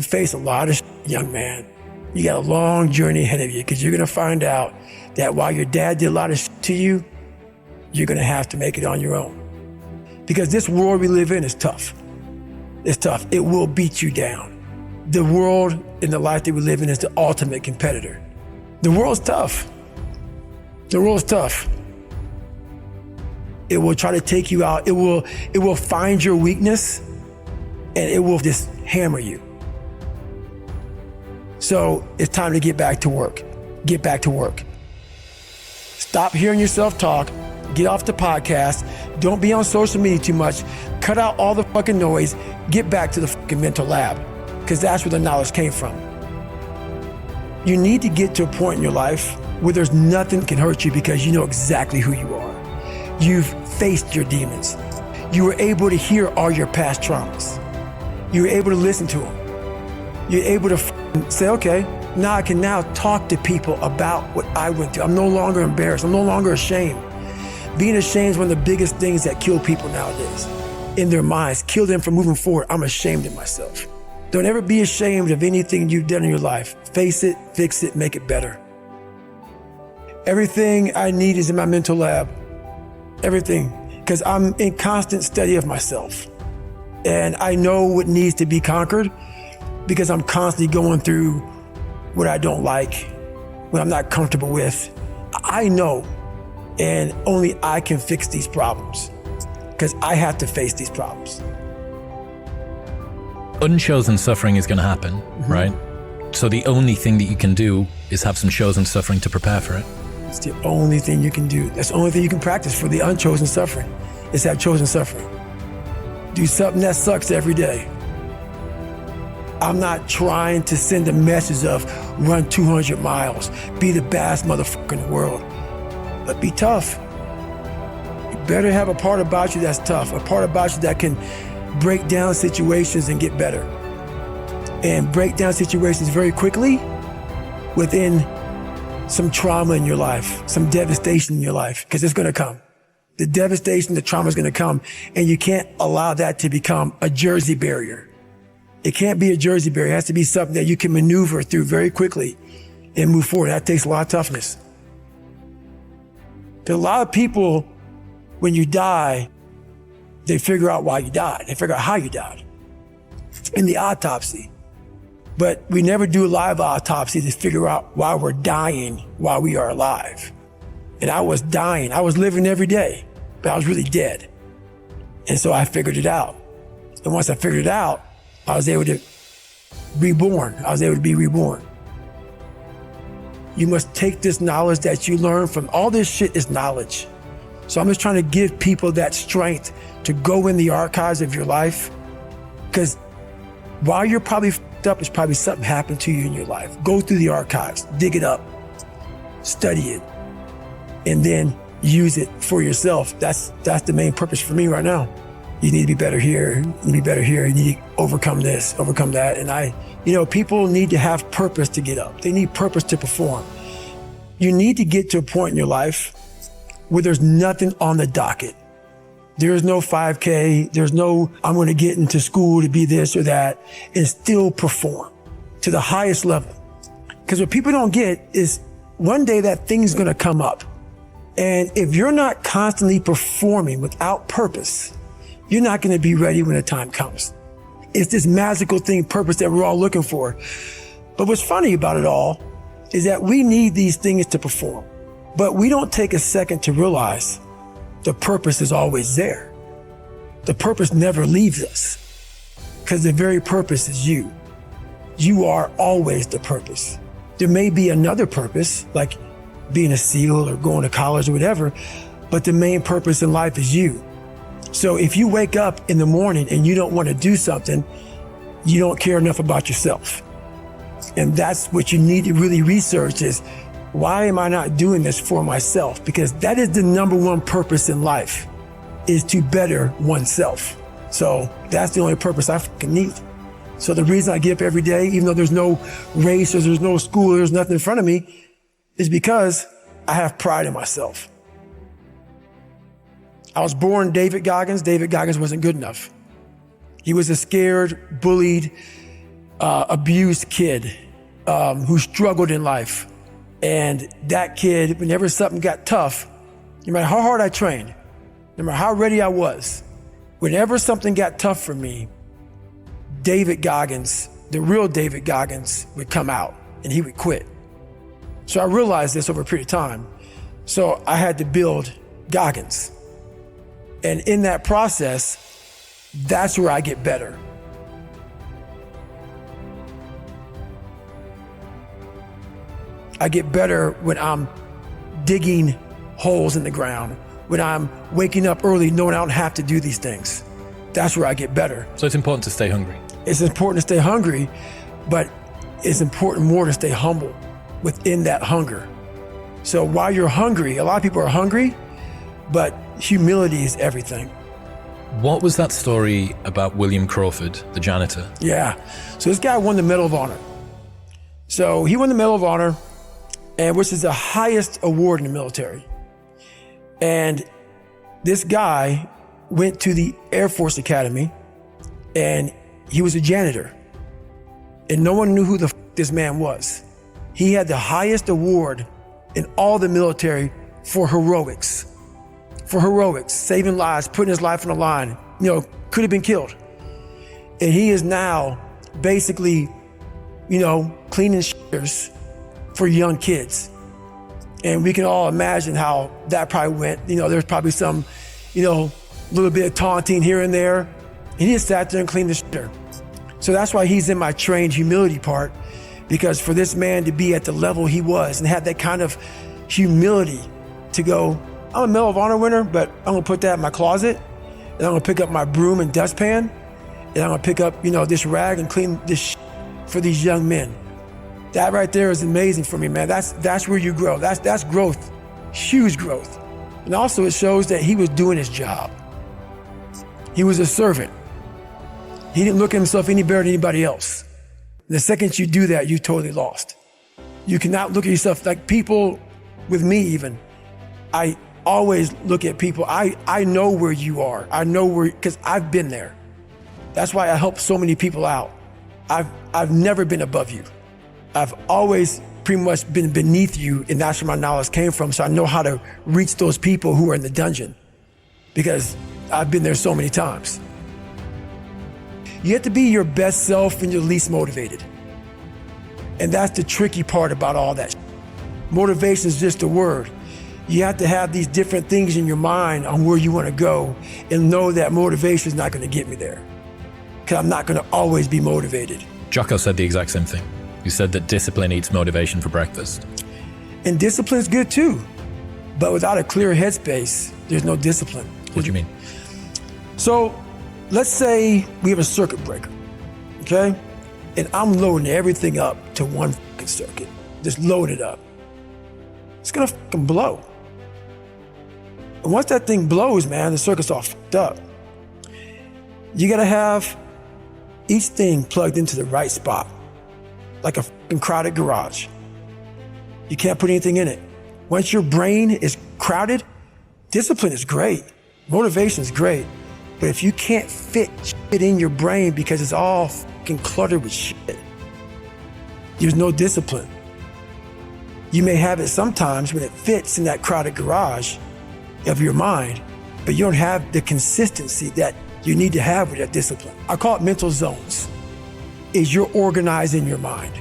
face a lot of shit, young man. You got a long journey ahead of you because you're going to find out that while your dad did a lot of shit to you, you're going to have to make it on your own. Because this world we live in is tough. It's tough. It will beat you down. The world and the life that we live in is the ultimate competitor. The world's tough. The world's tough. It will try to take you out. It will find your weakness and it will just hammer you. So it's time to get back to work. Get back to work. Stop hearing yourself talk. Get off the podcast. Don't be on social media too much. Cut out all the fucking noise. Get back to the fucking mental lab, because that's where the knowledge came from. You need to get to a point in your life where there's nothing can hurt you because you know exactly who you are. You've faced your demons. You were able to hear all your past traumas. You were able to listen to them. You're able to say, okay, now I can now talk to people about what I went through. I'm no longer embarrassed. I'm no longer ashamed. Being ashamed is one of the biggest things that kill people nowadays. In their minds, kill them from moving forward. I'm ashamed of myself. Don't ever be ashamed of anything you've done in your life. Face it, fix it, make it better. Everything I need is in my mental lab. Everything. Because I'm in constant study of myself. And I know what needs to be conquered because I'm constantly going through what I don't like, what I'm not comfortable with. I know, and only I can fix these problems because I have to face these problems. Unchosen suffering is going to happen, right? So the only thing that you can do is have some chosen suffering to prepare for it. It's the only thing you can do. That's the only thing you can practice for the unchosen suffering, is have chosen suffering. Do something that sucks every day. I'm not trying to send a message of run 200 miles, be the baddest motherfucker in the world, but be tough. You better have a part about you that's tough, a part about you that can break down situations and get better. And break down situations very quickly within some trauma in your life, some devastation in your life, because it's gonna come. The devastation, the trauma is gonna come, and you can't allow that to become a Jersey barrier. It can't be a Jersey barrier. It has to be something that you can maneuver through very quickly and move forward. That takes a lot of toughness. Because a lot of people, when you die, they figure out why you died. They figure out how you died in the autopsy. But we never do a live autopsy to figure out why we're dying while we are alive. And I was dying. I was living every day, but I was really dead. And so I figured it out. And once I figured it out, I was able to reborn. I was able to be reborn. You must take this knowledge that you learn from all this shit is knowledge. So I'm just trying to give people that strength to go in the archives of your life. Because while you're probably f***ed up, it's probably something happened to you in your life. Go through the archives, dig it up, study it, and then use it for yourself. That's the main purpose for me right now. You need to be better here, you need to be better here, you need to overcome this, overcome that. And people need to have purpose to get up. They need purpose to perform. You need to get to a point in your life where there's nothing on the docket. There's no 5K, there's no, I'm gonna get into school to be this or that, and still perform to the highest level. Because what people don't get is one day that thing's gonna come up. And if you're not constantly performing without purpose, you're not gonna be ready when the time comes. It's this magical thing, purpose, that we're all looking for. But what's funny about it all is that we need these things to perform, but we don't take a second to realize the purpose is always there. The purpose never leaves us because the very purpose is you. You are always the purpose. There may be another purpose, like being a SEAL or going to college or whatever, but the main purpose in life is you. So if you wake up in the morning and you don't want to do something, you don't care enough about yourself. And that's what you need to really research is, why am I not doing this for myself? Because that is the number one purpose in life, is to better oneself. So that's the only purpose I fucking need. So the reason I get up every day, even though there's no race or there's no school, or there's nothing in front of me, is because I have pride in myself. I was born David Goggins. David Goggins wasn't good enough. He was a scared, bullied, abused kid who struggled in life. And that kid, whenever something got tough, no matter how hard I trained, no matter how ready I was, whenever something got tough for me, David Goggins, the real David Goggins, would come out and he would quit. So I realized this over a period of time. So I had to build Goggins. And in that process, that's where I get better. I get better when I'm digging holes in the ground, when I'm waking up early knowing I don't have to do these things. That's where I get better. So it's important to stay hungry. It's important to stay hungry, but it's important more to stay humble within that hunger. So while you're hungry, a lot of people are hungry, but humility is everything. What was that story about William Crawford, the janitor? Yeah. So this guy won the Medal of Honor. So he won the Medal of Honor, and which is the highest award in the military. And this guy went to the Air Force Academy, and he was a janitor. And no one knew who the this man was. He had the highest award in all the military for heroics. For heroics, saving lives, putting his life on the line, could have been killed. And he is now basically, cleaning shitters for young kids. And we can all imagine how that probably went. There's probably some, little bit of taunting here and there. And he just sat there and cleaned the shitter. So that's why he's in my trained humility part, because for this man to be at the level he was and have that kind of humility to go, I'm a Medal of Honor winner, but I'm gonna put that in my closet, and I'm gonna pick up my broom and dustpan, and I'm gonna pick up, this rag and clean this for these young men. That right there is amazing for me, man. That's where you grow. That's growth, huge growth. And also it shows that he was doing his job. He was a servant. He didn't look at himself any better than anybody else. The second you do that, you totally lost. You cannot look at yourself like people with me even. I always look at people. I know where you are. I know where, because I've been there. That's why I help so many people out. I've never been above you. I've always pretty much been beneath you, and that's where my knowledge came from. So I know how to reach those people who are in the dungeon, because I've been there so many times. You have to be your best self when you're least motivated. And that's the tricky part about all that. Motivation is just a word. You have to have these different things in your mind on where you want to go and know that motivation is not going to get me there, because I'm not going to always be motivated. Jocko said the exact same thing. He said that discipline eats motivation for breakfast. And discipline is good too, but without a clear headspace, there's no discipline. What do you mean? So let's say we have a circuit breaker, okay? And I'm loading everything up to one fucking circuit. Just load it up. It's gonna fucking blow. And once that thing blows, man, the circuit's all fucked up. You gotta have each thing plugged into the right spot, like a fucking crowded garage. You can't put anything in it. Once your brain is crowded, discipline is great, motivation is great, but if you can't fit shit in your brain because it's all fucking cluttered with shit, there's no discipline. You may have it sometimes when it fits in that crowded garage of your mind, but you don't have the consistency that you need to have with that discipline. I call it mental zones. Is you're organizing your mind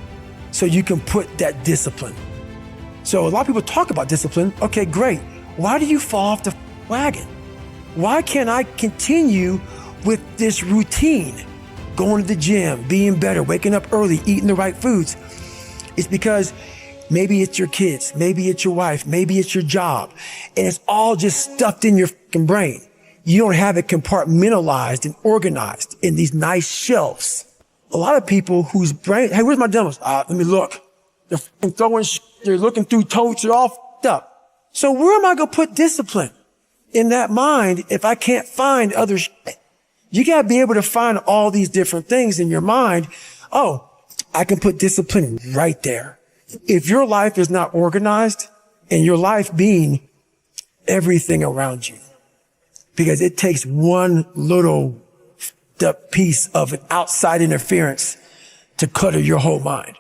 so you can put that discipline. So a lot of people talk about discipline. Okay, great. Why do you fall off the wagon? Why can't I continue with this routine? Going to the gym, being better, waking up early, eating the right foods. It's because maybe it's your kids, maybe it's your wife, maybe it's your job, and it's all just stuffed in your fucking brain. You don't have it compartmentalized and organized in these nice shelves. A lot of people whose brain, hey, where's my dumbbells? Let me look. They're fucking throwing shit. They're looking through totes. They're all fucked up. So where am I going to put discipline in that mind if I can't find other shit? You got to be able to find all these different things in your mind. Oh, I can put discipline right there. If your life is not organized, and your life being everything around you, because it takes one little piece of an outside interference to clutter your whole mind.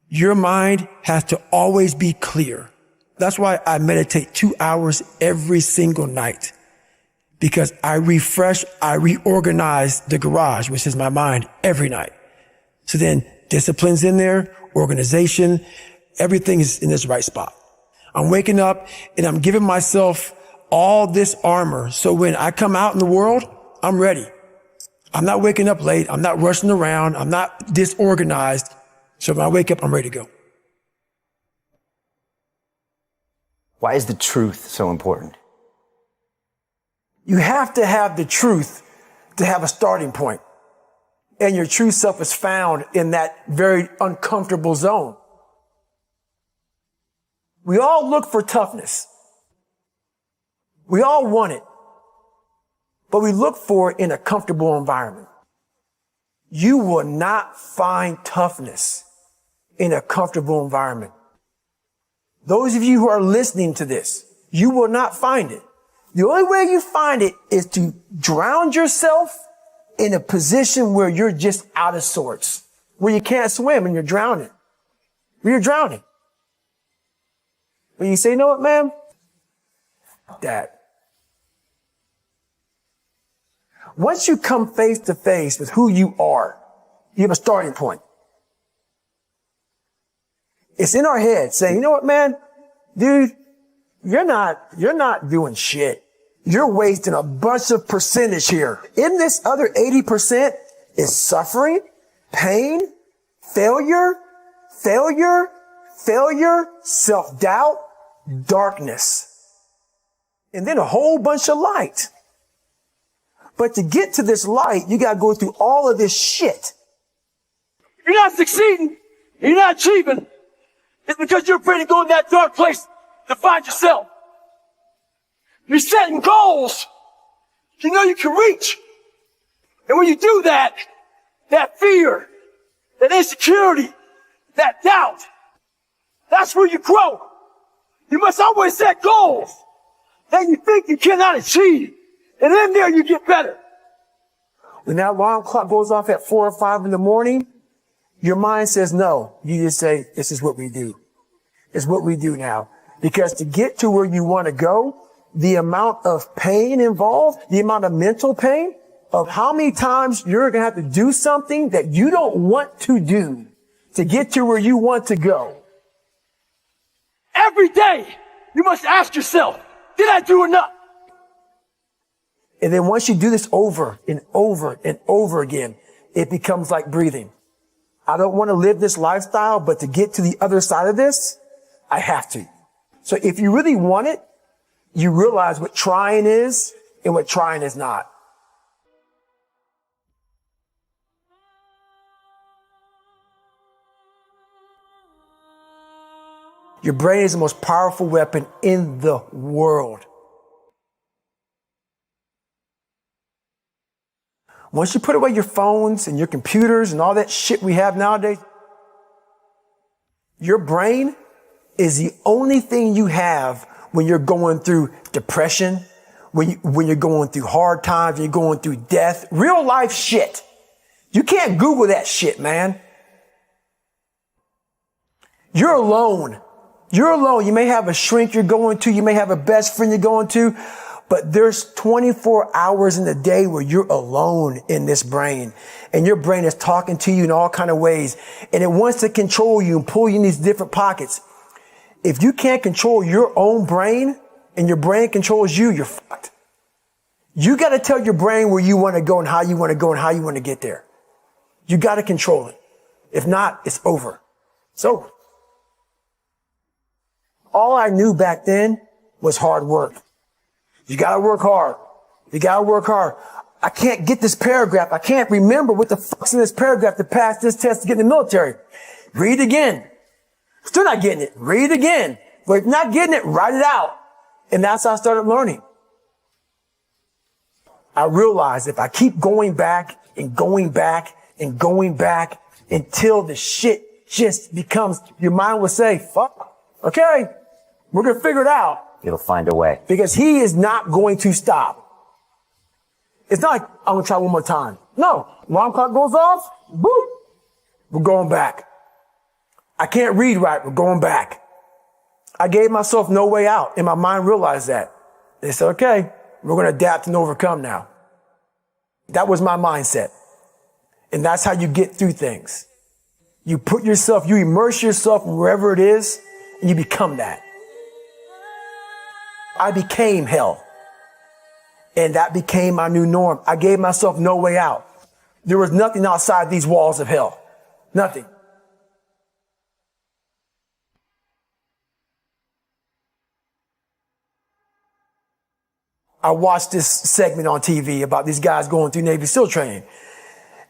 Your mind has to always be clear. That's why I meditate 2 hours every single night, because I reorganize the garage, which is my mind, every night. So then discipline's in there, organization, everything is in this right spot. I'm waking up and I'm giving myself all this armor. So when I come out in the world, I'm ready. I'm not waking up late. I'm not rushing around. I'm not disorganized. So when I wake up, I'm ready to go. Why is the truth so important? You have to have the truth to have a starting point. And your true self is found in that very uncomfortable zone. We all look for toughness. We all want it. But we look for it in a comfortable environment. You will not find toughness in a comfortable environment. Those of you who are listening to this, you will not find it. The only way you find it is to drown yourself in a position where you're just out of sorts, where you can't swim and you're drowning. Where you're drowning. When you say, you know what, man? That. Once you come face to face with who you are, you have a starting point. It's in our head saying, you know what, man? Dude, you're not doing shit. You're wasting a bunch of percentage here. In this other 80% is suffering, pain, failure, self-doubt, darkness, and then a whole bunch of light. But to get to this light, you got to go through all of this shit. If you're not succeeding, you're not achieving, it's because you're afraid to go in that dark place to find yourself. You're setting goals you know you can reach. And when you do that, that fear, that insecurity, that doubt, that's where you grow. You must always set goals that you think you cannot achieve. And in there you get better. When that alarm clock goes off at 4 or 5 in the morning, your mind says no. You just say, this is what we do. It's what we do now. Because to get to where you want to go, the amount of pain involved, the amount of mental pain of how many times you're going to have to do something that you don't want to do to get to where you want to go. Every day, you must ask yourself, did I do enough? And then once you do this over and over and over again, it becomes like breathing. I don't want to live this lifestyle, but to get to the other side of this, I have to. So if you really want it, you realize what trying is and what trying is not. Your brain is the most powerful weapon in the world. Once you put away your phones and your computers and all that shit we have nowadays, your brain is the only thing you have when you're going through depression, when you're going through hard times, when you're going through death, real life shit. You can't Google that shit, man. You're alone. You're alone. You may have a shrink you're going to. You may have a best friend you're going to. But there's 24 hours in the day where you're alone in this brain. And your brain is talking to you in all kind of ways. And it wants to control you and pull you in these different pockets. If you can't control your own brain and your brain controls you, you're fucked. You got to tell your brain where you want to go and how you want to go and how you want to get there. You got to control it. If not, it's over. It's over. All I knew back then was hard work. You gotta work hard. You gotta work hard. I can't get this paragraph. I can't remember what the fuck's in this paragraph to pass this test to get in the military. Read again. Still not getting it. Read again. But if not getting it, write it out. And that's how I started learning. I realized if I keep going back and going back and going back until the shit just becomes, your mind will say, fuck, okay, we're going to figure it out. It'll find a way. Because he is not going to stop. It's not like, I'm going to try one more time. No. Alarm clock goes off, boop. We're going back. I can't read right. We're going back. I gave myself no way out, and my mind realized that. They said, okay, we're going to adapt and overcome now. That was my mindset. And that's how you get through things. You immerse yourself wherever it is, and you become that. I became hell. And that became my new norm. I gave myself no way out. There was nothing outside these walls of hell. Nothing. I watched this segment on TV about these guys going through Navy SEAL training.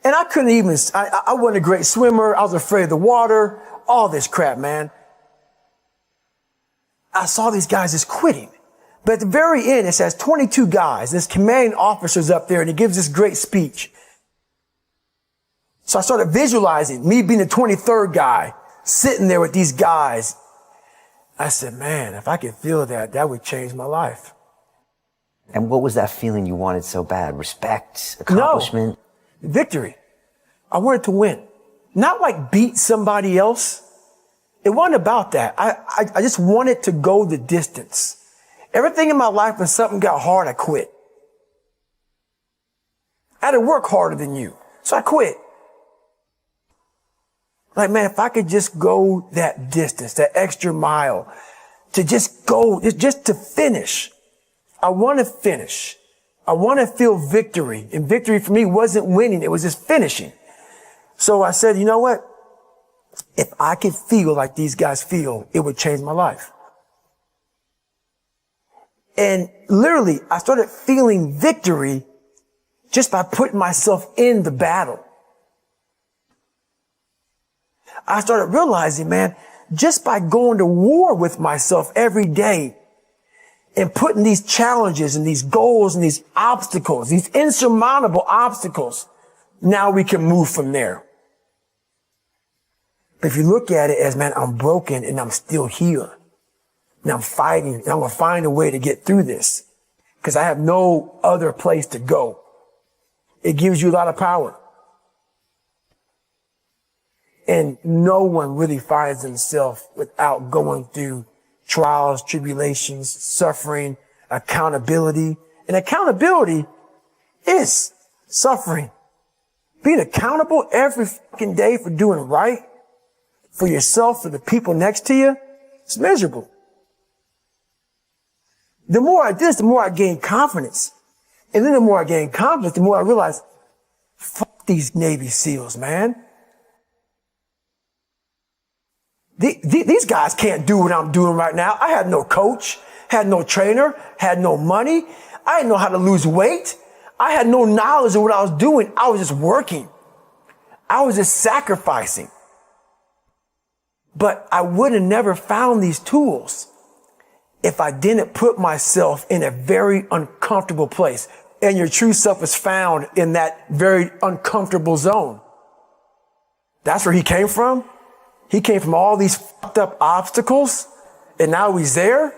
And I couldn't even, I wasn't a great swimmer. I was afraid of the water, all this crap, man. I saw these guys just quitting. But at the very end, it says 22 guys. This commanding officer's up there and he gives this great speech. So I started visualizing me being the 23rd guy, sitting there with these guys. I said, man, if I could feel that, that would change my life. And what was that feeling you wanted so bad? Respect? Accomplishment? No, victory. I wanted to win. Not like beat somebody else. It wasn't about that. I just wanted to go the distance. Everything in my life, when something got hard, I quit. I had to work harder than you. So I quit. Like, man, if I could just go that distance, that extra mile, to just go, just to finish. I want to finish. I want to feel victory. And victory for me wasn't winning. It was just finishing. So I said, you know what? If I could feel like these guys feel, it would change my life. And literally, I started feeling victory just by putting myself in the battle. I started realizing, man, just by going to war with myself every day and putting these challenges and these goals and these obstacles, these insurmountable obstacles, now we can move from there. But if you look at it as, man, I'm broken and I'm still here. And I'm fighting and I'm going to find a way to get through this because I have no other place to go. It gives you a lot of power. And no one really finds themselves without going through trials, tribulations, suffering, accountability. And accountability is suffering. Being accountable every fucking day for doing right for yourself, for the people next to you, it's miserable. The more I did this, the more I gained confidence. And then the more I gained confidence, the more I realized, fuck these Navy SEALs, man. These guys can't do what I'm doing right now. I had no coach, had no trainer, had no money. I didn't know how to lose weight. I had no knowledge of what I was doing. I was just working. I was just sacrificing. But I would have never found these tools if I didn't put myself in a very uncomfortable place. And your true self is found in that very uncomfortable zone. That's where he came from. He came from all these fucked up obstacles, and now he's there.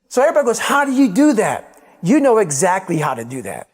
So everybody goes, how do you do that? You know exactly how to do that.